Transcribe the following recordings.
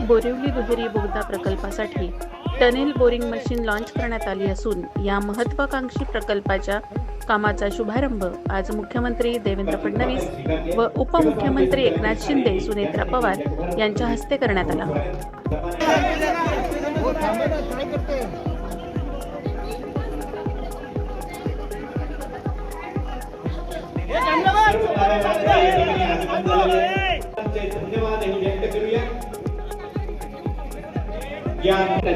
बोरिवली दुहेरी बोगदा प्रकल्पासाठी टनेल बोरिंग मशीन लॉन्च करण्यात आली असून या महत्त्वाकांक्षी प्रकल्पाच्या कामाचा शुभारंभ आज मुख्यमंत्री देवेंद्र फडणवीस व उपमुख्यमंत्री एकनाथ शिंदे, सुनेत्रा पवार यांच्या हस्ते करण्यात आला। या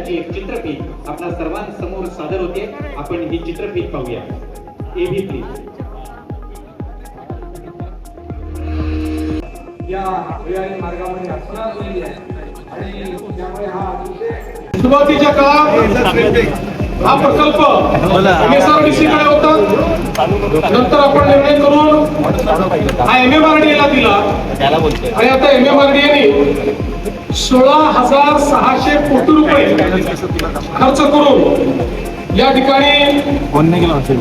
एक चित्रफित आपल्या सर्वांसमोर सादर होते। आपण ही चित्रफित पाहूया। एबीपी या भुयारी मार्गामध्ये रचना झालेली आहे आणि त्यामुळे सुरुवातीच्या काळात हा प्रकल्प MSRDC कडे होता। नंतर आपण निर्णय करून हा MMRDA ला दिला आणि आता MMRDA ने 16,600 कोटी रुपये खर्च करून या ठिकाणी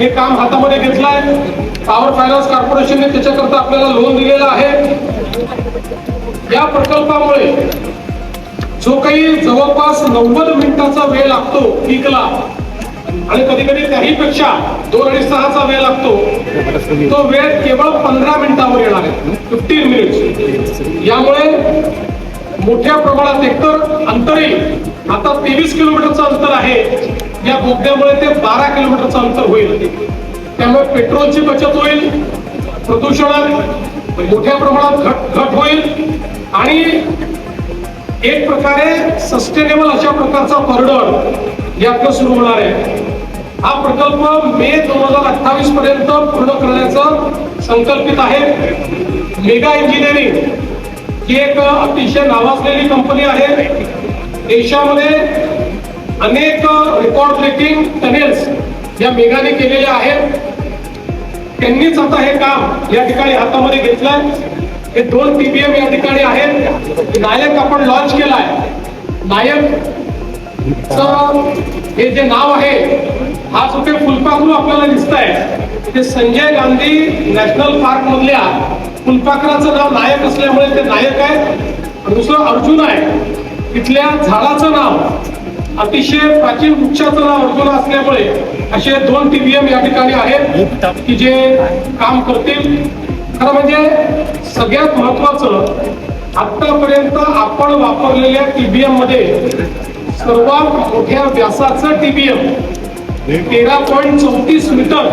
हे काम हातामध्ये घेतलंय। पॉवर फायनान्स कॉर्पोरेशनने त्याच्याकरता आपल्याला लोन दिलेलं आहे। या प्रकल्पामुळे जो काही जवळपास 90 मिनिटाचा वेळ लागतो पीकला आणि कधी कधी त्याहीपेक्षा 2-2.5 तासाचा वेळ लागतो, तो वेळ केवळ 15 मिनिटांवर येणार आहे, 15 मिनिट्स। यामुळे मोठ्या प्रमाणात एकतर अंतरही आता 23 किलोमीटरचं अंतर आहे, या बोगद्यामुळे ते 12 किलोमीटरचं अंतर होईल। त्यामुळे पेट्रोलची बचत होईल, प्रदूषणात मोठ्या प्रमाणात घट होईल आणि एक प्रकारे सस्टेनेबल अशा प्रकारचा कॉरिडॉर यातनं सुरू होणार आहे। हा प्रकल्प मे 2028 पर्यंत पूर्ण करण्याचं संकल्पित आहे। मेगा इंजिनिअरिंग ही एक अतिशय नावाजलेली कंपनी आहे। देशामध्ये अनेक रेकॉर्ड ब्रेकिंग टनेल्स या मेगाने केलेले आहेत। त्यांनीच आता हे काम या ठिकाणी हातामध्ये घेतलंय। हे 2 TBM या ठिकाणी आहेत। नायक आपण लॉन्च केलाय। नायक हे जे नाव आहे, हा जो काही फुलपाखरू आपल्याला दिसतंय ते संजय गांधी नॅशनल पार्क मधल्या फुलपाखराचं नाव नायक असल्यामुळे ते नायक आहे। दुसरं अर्जुन आहे। तिथल्या झाडाचं नाव, अतिशय प्राचीन वृक्षाचं नाव अर्जुन असल्यामुळे असे 2 TBM या ठिकाणी आहेत की जे काम करतील। खरं म्हणजे सगळ्यात महत्वाचं, आतापर्यंत आपण वापरलेल्या TBM मध्ये सर्वात मोठ्या व्यासाचं TBM 13.34 मीटर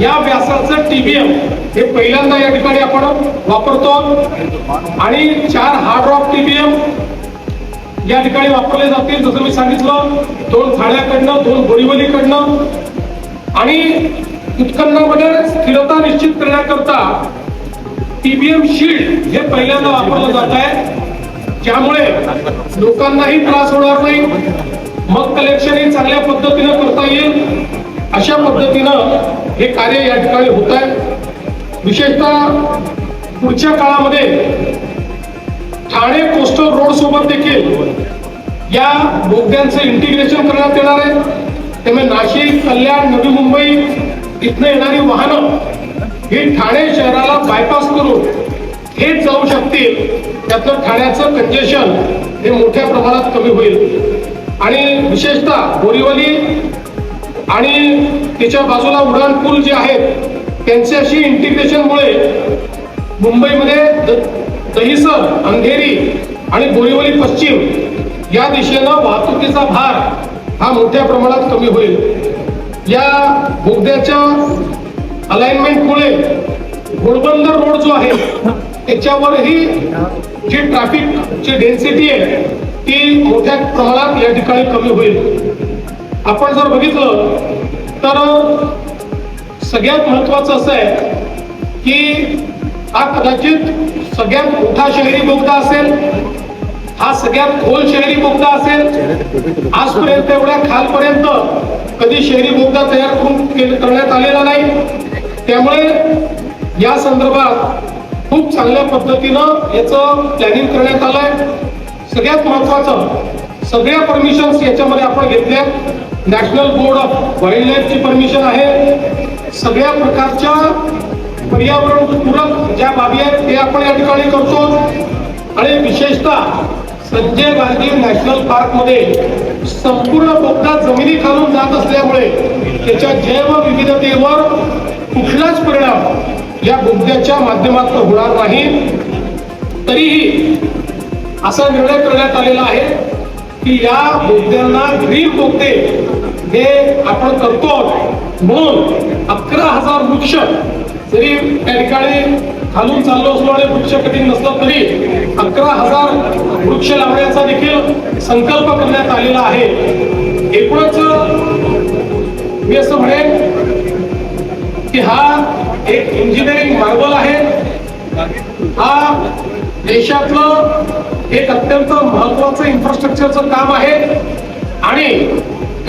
या व्यासाचं TBM हे पहिल्यांदा या ठिकाणी आपण वापरतो आणि 4 हार्ड रॉक TBM या ठिकाणी वापरले जातील। जसं मी सांगितलं, 2 थाळ्याकडनं, 2 बोरिवलीकडनं आणि उत्खननामध्ये स्थिरता निश्चित करण्याकरता TBM शील्ड हे पहिल्यांदा वापरलं जात आहे, ज्यामुळे लोकांनाही त्रास होणार नाही, मग कलेक्शनही चांगल्या पद्धतीनं करता येईल। अशा पद्धतीनं हे कार्य या ठिकाणी होत आहे। विशेषतः पुढच्या काळामध्ये ठाणे कोस्टल रोड सोबत देखील या बोगद्यांचं इंटिग्रेशन करण्यात येणार आहे। त्यामुळे नाशिक, कल्याण, नवी मुंबई इथनं येणारी वाहनं ही ठाणे शहराला बायपास करून हे जाऊ शकतील। त्यातलं ठाण्याचं कंजेशन हे मोठ्या प्रमाणात कमी होईल आणि विशेषतः बोरिवली आणि त्याच्या बाजूला उड्डाण पूल जे आहेत त्यांच्याशी इंटिग्रेशनमुळे मुंबईमध्ये दहिसर, अंधेरी आणि बोरिवली पश्चिम या दिशेनं वाहतुकीचा भार हा मोठ्या प्रमाणात कमी होईल। या बोगद्याच्या अलाइनमेंटमुळे घोडबंदर रोड जो आहे त्याच्यावरही जी ट्रॅफिकची डेन्सिटी आहे ती मोठ्या प्रमाणात या ठिकाणी कमी होईल। आपण जर बघितलं तर सगळ्यात महत्वाचं असं आहे की हा कदाचित सगळ्यात मोठा शहरी बोगदा असेल, हा सगळ्यात खोल शहरी बोगदा असेल। आजपर्यंत एवढ्या खालपर्यंत कधी शहरी बोगदा तयार करून करण्यात आलेला नाही। त्यामुळे या संदर्भात खूप चांगल्या पद्धतीनं याचं प्लॅनिंग करण्यात आलंय। सगळ्यात महत्वाचं, सगळ्या परमिशन्स याच्यामध्ये आपण घेतल्या। नॅशनल बोर्ड ऑफ वाईल्ड लाईफची परमिशन आहे। सगळ्या प्रकारच्या पर्यावरण पूरक ज्या बाबी आहेत ते आपण या ठिकाणी करतो आणि विशेषतः संजय गांधी नॅशनल पार्क मध्ये संपूर्ण बोगदा जमिनी खालून जात असल्यामुळे त्याच्या जैवविविधतेवर कुठलाच परिणाम या बोगद्याच्या माध्यमातून होणार नाही. तरीही असा निर्णय करण्यात आलेला आहे की या बोगद्यांना ग्रीन बोगदे हे आपण करतो म्हणून 11,000 वृक्ष, जरी त्या ठिकाणी खालून चाललो असलो आणि वृक्ष कठीण नसलं तरी 11,000 वृक्ष लावण्याचा देखील संकल्प करण्यात आलेला आहे. एकूणच मी असं म्हणेन की हा एक इंजिनिअरिंग मार्वल आहे. हा देशातलं एक अत्यंत महत्वाचं इन्फ्रास्ट्रक्चरचं काम आहे आणि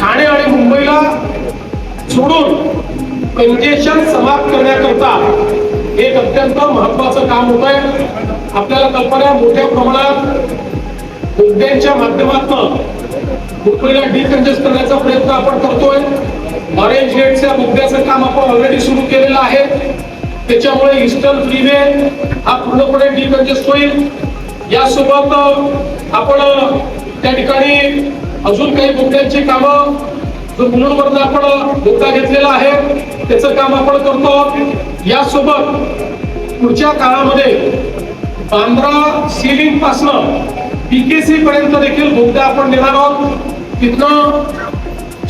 ठाणे आणि मुंबईला जोडून कंजेशन समाप्त करण्याकरता एक अत्यंत महत्वाचं काम होत आहे. आपल्याला कल्पना मोठ्या प्रमाणात बोगद्यांच्या माध्यमातून मुंबईला डिकंजेस्ट करण्याचा प्रयत्न आपण करतोय. ऑरेंज गेटच्या बोगद्याचं काम आपण ऑलरेडी सुरू केलेलं आहे. त्याच्यामुळे ईस्टर्न फ्रीवे हा पूर्णपणे डिकंजेस्ट होईल. यासोबत आपण त्या ठिकाणी अजून काही बोगद्यांची कामं, जो मुलुंडवरनं आपण बोगदा घेतलेला आहे त्याचं काम आपण करतो. यासोबत पुढच्या काळामध्ये बांद्रा सीलिंग पासनं पीकेसी पर्यंत देखील बोगदा आपण नेणार आहोत. तिथनं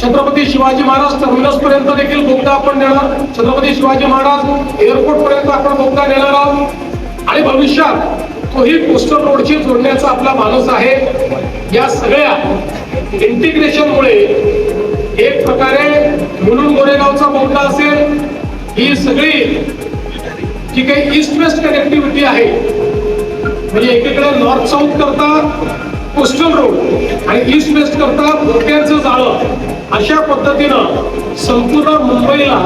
छत्रपती शिवाजी महाराज टर्मिनस पर्यंत देखील बोगदा आपण नेणार. छत्रपती शिवाजी महाराज एअरपोर्ट पर्यंत आपण बोगदा नेणार आहोत आणि भविष्यात तोही कोस्टल रोडशी जोडण्याचा आपला मानस आहे. या सगळ्या इंटिग्रेशनमुळे एक प्रकारे मुलुंड गोरेगावचा बोगदा असेल, ही सगळी जी काही ईस्ट वेस्ट कनेक्टिव्हिटी आहे, म्हणजे एकीकडे नॉर्थ साऊथ करता कोस्टल रोड आणि ईस्ट वेस्ट करता बोगद्यांचं जाळं, अशा पद्धतीनं संपूर्ण मुंबईला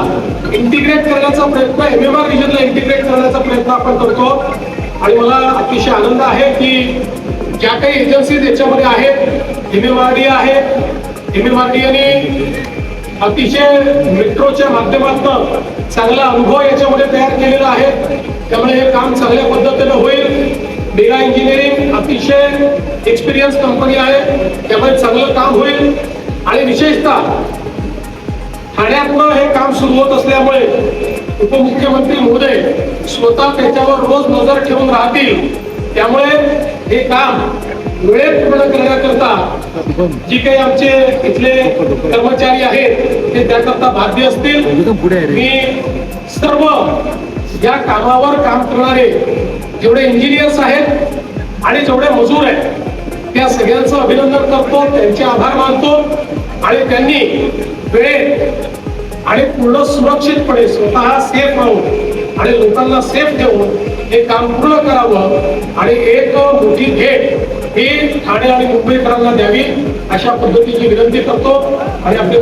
इंटिग्रेट करण्याचा प्रयत्न, MMR रिजनला इंटिग्रेट करण्याचा प्रयत्न आपण करतो. आणि मला अतिशय आनंद आहे की ज्या काही एजन्सीज याच्यामध्ये आहेत, MMRDA आहे. MMRDAने अतिशय मेट्रोच्या माध्यमातून चांगला अनुभव याच्यामध्ये तयार केलेला आहे. त्यामुळे हे काम चांगल्या पद्धतीने होईल. मेगा इंजिनिअरिंग अतिशय एक्सपिरियन्स कंपनी आहे, त्यामुळे चांगलं काम होईल. आणि विशेषतः ठाण्यातनं हे काम सुरू होत असल्यामुळे उपमुख्यमंत्री महोदय स्वतः त्याच्यावर रोज नजर ठेवून राहतील. त्यामुळे हे काम वेळेत पूर्ण करण्याकरता जी काही आमचे इथले कर्मचारी आहेत ते त्याकरता बाध्य असतील. मी सर्व या कामावर काम करणारे जेवढे इंजिनियर्स आहेत आणि जेवढे मजूर आहेत त्या सगळ्यांचं अभिनंदन करतो, त्यांचे आभार मानतो आणि त्यांनी वेळेत आणि पूर्ण सुरक्षितपणे स्वतः सेफ राहून आणि लोकांना सेफ ठेवून हे काम पूर्ण करावं आणि एक मोठी भेट ही ठाणे आणि मुंबईकरांना द्यावी अशा पद्धतीची विनंती करतो. आणि आपले